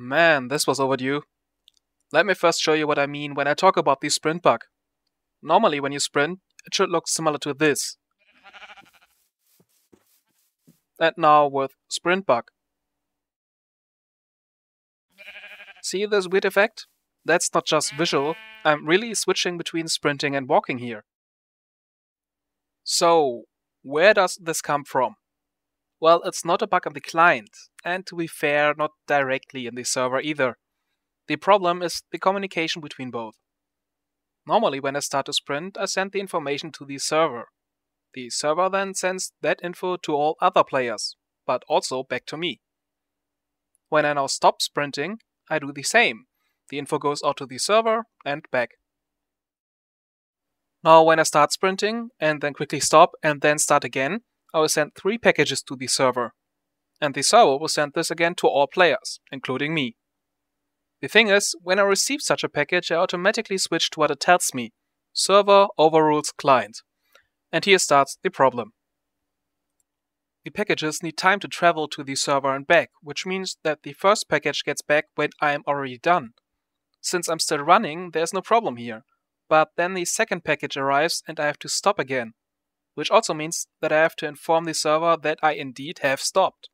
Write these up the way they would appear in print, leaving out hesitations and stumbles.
Man, this was overdue. Let me first show you what I mean when I talk about the sprint bug. Normally when you sprint, it should look similar to this. And now with sprint bug. See this weird effect? That's not just visual, I'm really switching between sprinting and walking here. So, where does this come from? Well, it's not a bug in the client, and to be fair, not directly in the server either. The problem is the communication between both. Normally when I start a sprint, I send the information to the server. The server then sends that info to all other players, but also back to me. When I now stop sprinting, I do the same. The info goes out to the server and back. Now when I start sprinting and then quickly stop and then start again, I will send 3 packages to the server. And the server will send this again to all players, including me. The thing is, when I receive such a package, I automatically switch to what it tells me. Server overrules client. And here starts the problem. The packages need time to travel to the server and back, which means that the first package gets back when I am already done. Since I'm still running, there's no problem here. But then the second package arrives and I have to stop again. Which also means that I have to inform the server that I indeed have stopped.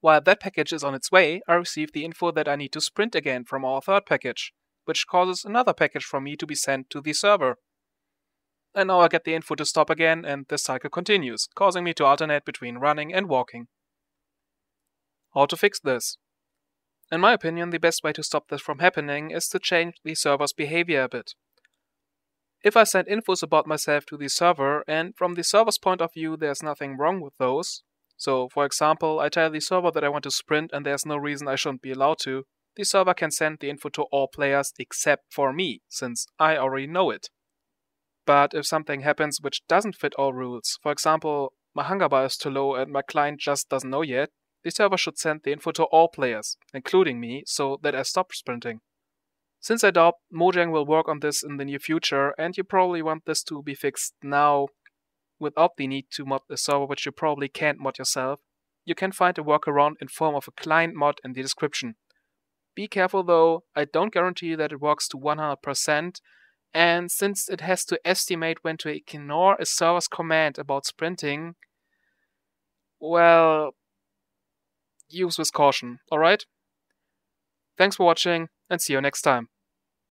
While that package is on its way, I receive the info that I need to sprint again from our third package, which causes another package from me to be sent to the server. And now I get the info to stop again, and this cycle continues, causing me to alternate between running and walking. How to fix this? In my opinion, the best way to stop this from happening is to change the server's behavior a bit. If I send infos about myself to the server, and from the server's point of view there's nothing wrong with those, so for example, I tell the server that I want to sprint and there's no reason I shouldn't be allowed to, the server can send the info to all players except for me, since I already know it. But if something happens which doesn't fit all rules, for example, my hunger bar is too low and my client just doesn't know yet, the server should send the info to all players, including me, so that I stop sprinting. Since I doubt Mojang will work on this in the near future, and you probably want this to be fixed now without the need to mod the server, which you probably can't mod yourself, you can find a workaround in form of a client mod in the description. Be careful though, I don't guarantee that it works to 100%, and since it has to estimate when to ignore a server's command about sprinting, well, use with caution, alright? Thanks for watching, and see you next time.